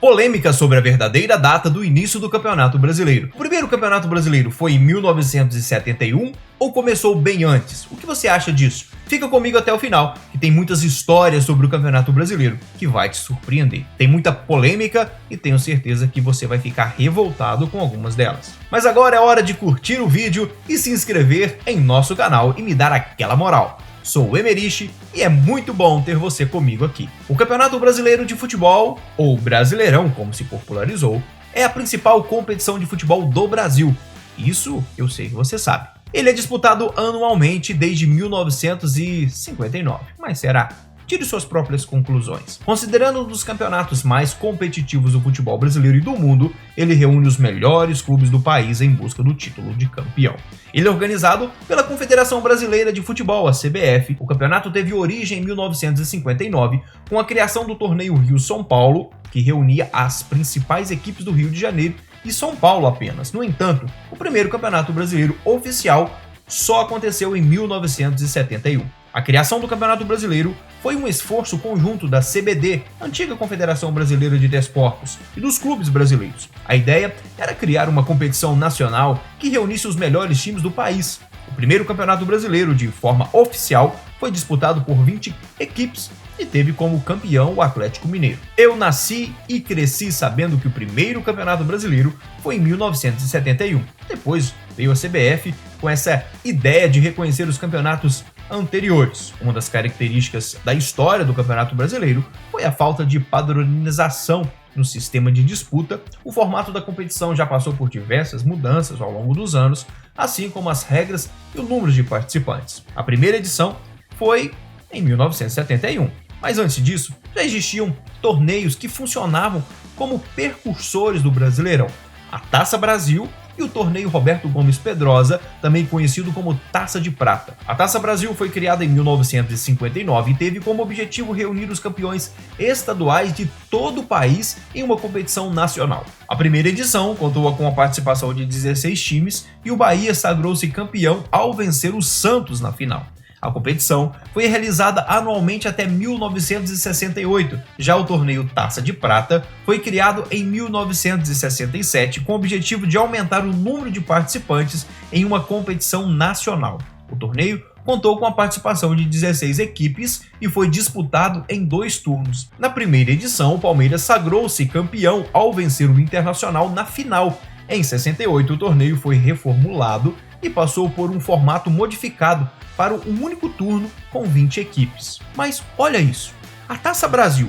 Polêmica sobre a verdadeira data do início do Campeonato Brasileiro. O primeiro Campeonato Brasileiro foi em 1971 ou começou bem antes? O que você acha disso? Fica comigo até o final, que tem muitas histórias sobre o Campeonato Brasileiro que vai te surpreender. Tem muita polêmica e tenho certeza que você vai ficar revoltado com algumas delas. Mas agora é hora de curtir o vídeo e se inscrever em nosso canal e me dar aquela moral. Sou o Emerich e é muito bom ter você comigo aqui. O Campeonato Brasileiro de Futebol, ou Brasileirão como se popularizou, é a principal competição de futebol do Brasil. Isso eu sei que você sabe. Ele é disputado anualmente desde 1959. Mas será? Tire suas próprias conclusões. Considerando um dos campeonatos mais competitivos do futebol brasileiro e do mundo, ele reúne os melhores clubes do país em busca do título de campeão. Ele é organizado pela Confederação Brasileira de Futebol, a CBF. O campeonato teve origem em 1959, com a criação do torneio Rio-São Paulo, que reunia as principais equipes do Rio de Janeiro e São Paulo apenas. No entanto, o primeiro campeonato brasileiro oficial só aconteceu em 1971. A criação do Campeonato Brasileiro foi um esforço conjunto da CBD, antiga Confederação Brasileira de Desportos, e dos clubes brasileiros. A ideia era criar uma competição nacional que reunisse os melhores times do país. O primeiro Campeonato Brasileiro, de forma oficial, foi disputado por 20 equipes e teve como campeão o Atlético Mineiro. Eu nasci e cresci sabendo que o primeiro Campeonato Brasileiro foi em 1971. Depois veio a CBF com essa ideia de reconhecer os campeonatos anteriores. Uma das características da história do Campeonato Brasileiro foi a falta de padronização no sistema de disputa. O formato da competição já passou por diversas mudanças ao longo dos anos, assim como as regras e o número de participantes. A primeira edição foi em 1971, mas antes disso já existiam torneios que funcionavam como percursores do Brasileirão: a Taça Brasil e o torneio Roberto Gomes Pedrosa, também conhecido como Taça de Prata. A Taça Brasil foi criada em 1959 e teve como objetivo reunir os campeões estaduais de todo o país em uma competição nacional. A primeira edição contou com a participação de 16 times e o Bahia sagrou-se campeão ao vencer o Santos na final. A competição foi realizada anualmente até 1968. Já o torneio Taça de Prata foi criado em 1967 com o objetivo de aumentar o número de participantes em uma competição nacional. O torneio contou com a participação de 16 equipes e foi disputado em 2 turnos. Na primeira edição, o Palmeiras sagrou-se campeão ao vencer o Internacional na final. Em 68, o torneio foi reformulado e passou por um formato modificado para um único turno com 20 equipes. Mas olha isso, a Taça Brasil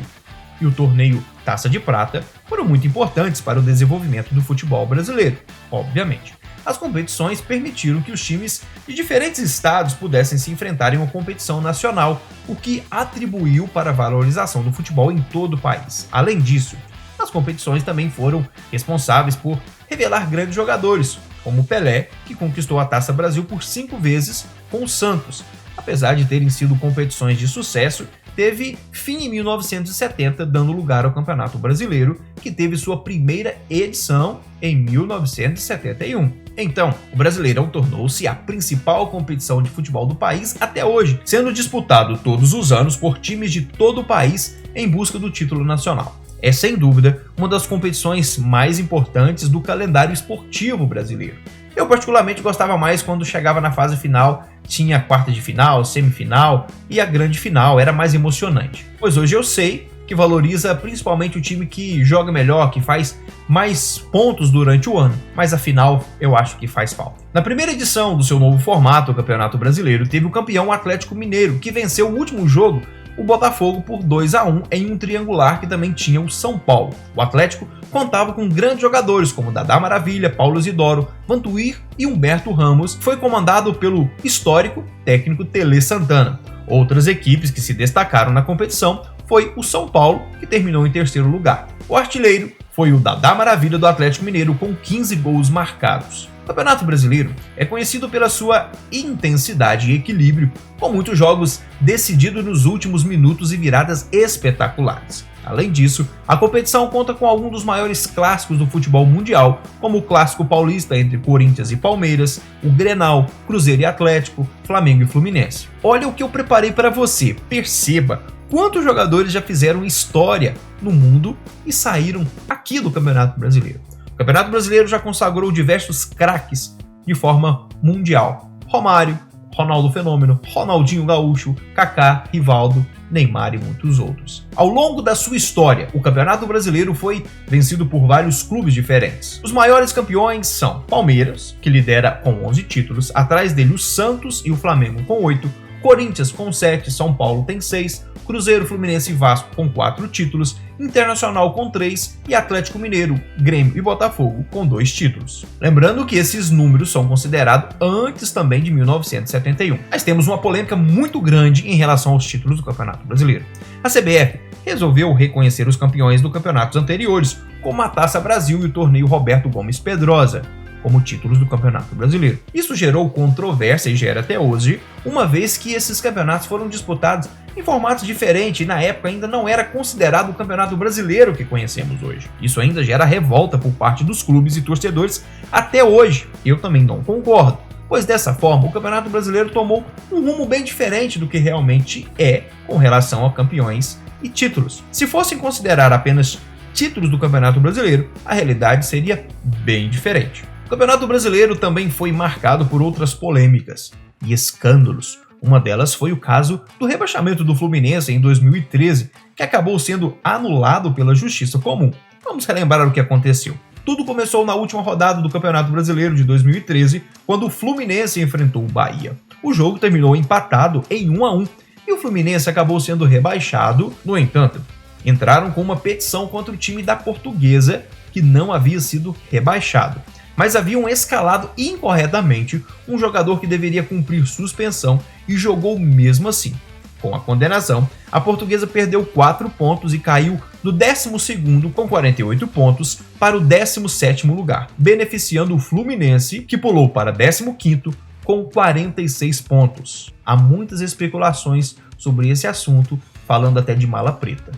e o torneio Taça de Prata foram muito importantes para o desenvolvimento do futebol brasileiro, obviamente. As competições permitiram que os times de diferentes estados pudessem se enfrentar em uma competição nacional, o que atribuiu para a valorização do futebol em todo o país. Além disso, as competições também foram responsáveis por revelar grandes jogadores, como Pelé, que conquistou a Taça Brasil por 5 vezes com o Santos. Apesar de terem sido competições de sucesso, teve fim em 1970, dando lugar ao Campeonato Brasileiro, que teve sua primeira edição em 1971. Então, o Brasileirão tornou-se a principal competição de futebol do país até hoje, sendo disputado todos os anos por times de todo o país em busca do título nacional. É sem dúvida uma das competições mais importantes do calendário esportivo brasileiro. Eu particularmente gostava mais quando chegava na fase final, tinha a quarta de final, semifinal e a grande final, era mais emocionante. Pois hoje eu sei que valoriza principalmente o time que joga melhor, que faz mais pontos durante o ano, mas a final eu acho que faz falta. Na primeira edição do seu novo formato, o Campeonato Brasileiro, teve o campeão Atlético Mineiro, que venceu o último jogo, o Botafogo, por 2-1 em um triangular que também tinha o São Paulo. O Atlético contava com grandes jogadores como Dadá Maravilha, Paulo Isidoro, Vantuir e Humberto Ramos. Foi comandado pelo histórico técnico Tele Santana. Outras equipes que se destacaram na competição foi o São Paulo, que terminou em terceiro lugar. O artilheiro foi o Dadá Maravilha do Atlético Mineiro, com 15 gols marcados. O Campeonato Brasileiro é conhecido pela sua intensidade e equilíbrio, com muitos jogos decididos nos últimos minutos e viradas espetaculares. Além disso, a competição conta com alguns dos maiores clássicos do futebol mundial, como o Clássico Paulista entre Corinthians e Palmeiras, o Grenal, Cruzeiro e Atlético, Flamengo e Fluminense. Olha o que eu preparei para você, perceba, quantos jogadores já fizeram história no mundo e saíram aqui do Campeonato Brasileiro. O Campeonato Brasileiro já consagrou diversos craques de forma mundial. Romário, Ronaldo Fenômeno, Ronaldinho Gaúcho, Kaká, Rivaldo, Neymar e muitos outros. Ao longo da sua história, o Campeonato Brasileiro foi vencido por vários clubes diferentes. Os maiores campeões são Palmeiras, que lidera com 11 títulos, atrás dele o Santos e o Flamengo com 8, Corinthians com 7, São Paulo tem 6, Cruzeiro, Fluminense e Vasco com 4 títulos, Internacional com 3 e Atlético Mineiro, Grêmio e Botafogo com 2 títulos. Lembrando que esses números são considerados antes também de 1971. Mas temos uma polêmica muito grande em relação aos títulos do Campeonato Brasileiro. A CBF resolveu reconhecer os campeões dos campeonatos anteriores, como a Taça Brasil e o torneio Roberto Gomes Pedrosa, como títulos do Campeonato Brasileiro. Isso gerou controvérsia e gera até hoje, uma vez que esses campeonatos foram disputados em formatos diferentes e na época ainda não era considerado o Campeonato Brasileiro que conhecemos hoje. Isso ainda gera revolta por parte dos clubes e torcedores até hoje. Eu também não concordo, pois dessa forma o Campeonato Brasileiro tomou um rumo bem diferente do que realmente é com relação a campeões e títulos. Se fossem considerar apenas títulos do Campeonato Brasileiro, a realidade seria bem diferente. O Campeonato Brasileiro também foi marcado por outras polêmicas e escândalos. Uma delas foi o caso do rebaixamento do Fluminense em 2013, que acabou sendo anulado pela Justiça Comum. Vamos relembrar o que aconteceu. Tudo começou na última rodada do Campeonato Brasileiro de 2013, quando o Fluminense enfrentou o Bahia. O jogo terminou empatado em 1-1 e o Fluminense acabou sendo rebaixado. No entanto, entraram com uma petição contra o time da Portuguesa, que não havia sido rebaixado, mas haviam escalado incorretamente um jogador que deveria cumprir suspensão e jogou mesmo assim. Com a condenação, a Portuguesa perdeu 4 pontos e caiu do 12º com 48 pontos para o 17º lugar, beneficiando o Fluminense, que pulou para 15º com 46 pontos. Há muitas especulações sobre esse assunto, falando até de mala preta.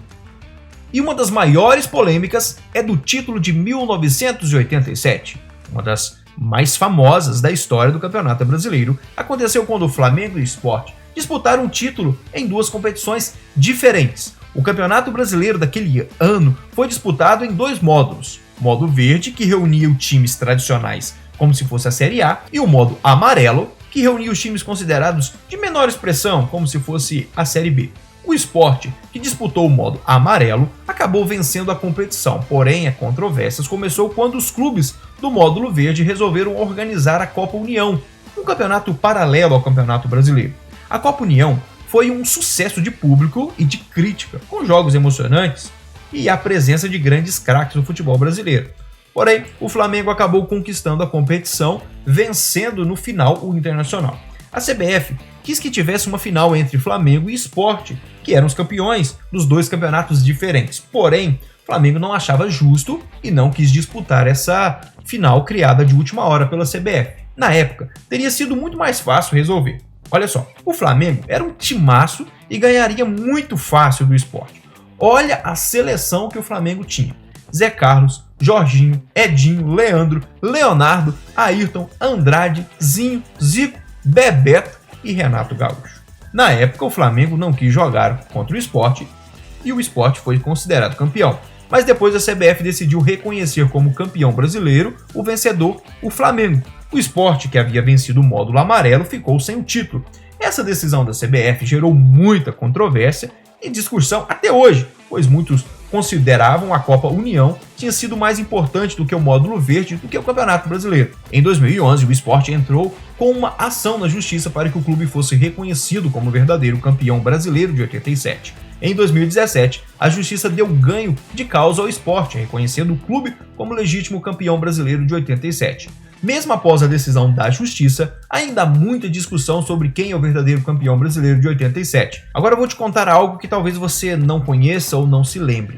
E uma das maiores polêmicas é do título de 1987. Uma das mais famosas da história do Campeonato Brasileiro, aconteceu quando o Flamengo e o Sport disputaram um título em 2 competições diferentes. O Campeonato Brasileiro daquele ano foi disputado em 2 módulos. O modo verde, que reunia os times tradicionais como se fosse a Série A, e o modo amarelo, que reunia os times considerados de menor expressão, como se fosse a Série B. O Sport, que disputou o modo amarelo, acabou vencendo a competição, porém a controvérsia começou quando os clubes do módulo verde resolveram organizar a Copa União, um campeonato paralelo ao Campeonato Brasileiro. A Copa União foi um sucesso de público e de crítica, com jogos emocionantes e a presença de grandes craques do futebol brasileiro. Porém, o Flamengo acabou conquistando a competição, vencendo no final o Internacional. A CBF quis que tivesse uma final entre Flamengo e Sport, que eram os campeões dos 2 campeonatos diferentes. Porém, o Flamengo não achava justo e não quis disputar essa final criada de última hora pela CBF. Na época, teria sido muito mais fácil resolver. Olha só, o Flamengo era um timaço e ganharia muito fácil do Sport. Olha a seleção que o Flamengo tinha: Zé Carlos, Jorginho, Edinho, Leandro, Leonardo, Ayrton, Andrade, Zinho, Zico, Bebeto e Renato Gaúcho. Na época, o Flamengo não quis jogar contra o Sport e o Sport foi considerado campeão. Mas depois a CBF decidiu reconhecer como campeão brasileiro o vencedor, o Flamengo. O Sport, que havia vencido o módulo amarelo, ficou sem o título. Essa decisão da CBF gerou muita controvérsia e discussão até hoje, pois muitos consideravam a Copa União tinha sido mais importante do que o módulo verde do que o Campeonato Brasileiro. Em 2011, o Sport entrou com uma ação na justiça para que o clube fosse reconhecido como verdadeiro campeão brasileiro de 87. Em 2017, a justiça deu ganho de causa ao Sport, reconhecendo o clube como legítimo campeão brasileiro de 87. Mesmo após a decisão da justiça, ainda há muita discussão sobre quem é o verdadeiro campeão brasileiro de 87. Agora eu vou te contar algo que talvez você não conheça ou não se lembre.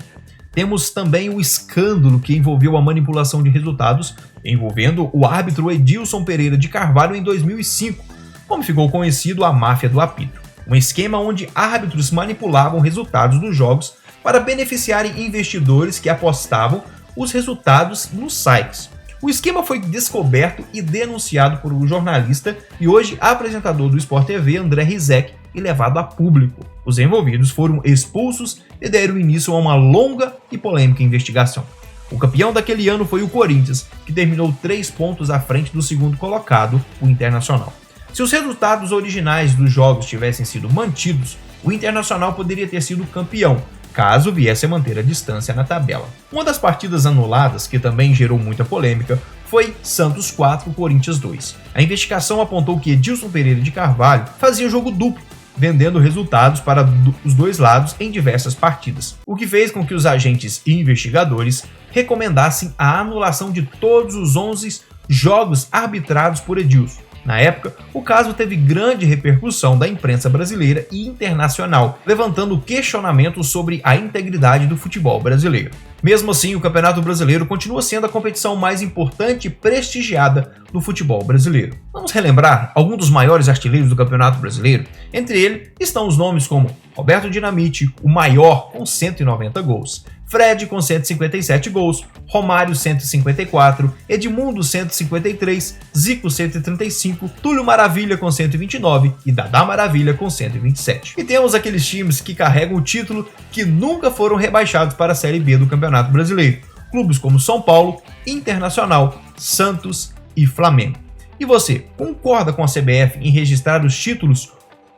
Temos também o escândalo que envolveu a manipulação de resultados, envolvendo o árbitro Edilson Pereira de Carvalho em 2005, como ficou conhecido a máfia do apito. Um esquema onde árbitros manipulavam resultados dos jogos para beneficiarem investidores que apostavam os resultados nos sites. O esquema foi descoberto e denunciado por um jornalista e hoje apresentador do Sport TV, André Rizek, e levado a público. Os envolvidos foram expulsos e deram início a uma longa e polêmica investigação. O campeão daquele ano foi o Corinthians, que terminou 3 pontos à frente do segundo colocado, o Internacional. Se os resultados originais dos jogos tivessem sido mantidos, o Internacional poderia ter sido campeão, caso viesse a manter a distância na tabela. Uma das partidas anuladas, que também gerou muita polêmica, foi Santos 4, Corinthians 2. A investigação apontou que Edilson Pereira de Carvalho fazia jogo duplo, vendendo resultados para os dois lados em diversas partidas, o que fez com que os agentes e investigadores recomendassem a anulação de todos os 11 jogos arbitrados por Edilson. Na época, o caso teve grande repercussão da imprensa brasileira e internacional, levantando questionamentos sobre a integridade do futebol brasileiro. Mesmo assim, o Campeonato Brasileiro continua sendo a competição mais importante e prestigiada do futebol brasileiro. Vamos relembrar alguns dos maiores artilheiros do Campeonato Brasileiro? Entre eles estão os nomes como Roberto Dinamite, o maior, com 190 gols, Fred com 157 gols, Romário 154, Edmundo 153, Zico 135, Túlio Maravilha com 129 e Dadá Maravilha com 127. E temos aqueles times que carregam o título que nunca foram rebaixados para a Série B do Campeonato Brasileiro. Clubes como São Paulo, Internacional, Santos e Flamengo. E você, concorda com a CBF em registrar os títulos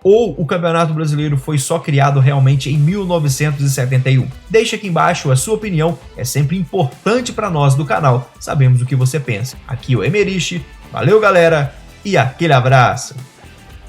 ou o Campeonato Brasileiro foi só criado realmente em 1971? Deixa aqui embaixo a sua opinião, é sempre importante para nós do canal, sabemos o que você pensa. Aqui é o Emerich, valeu galera e aquele abraço!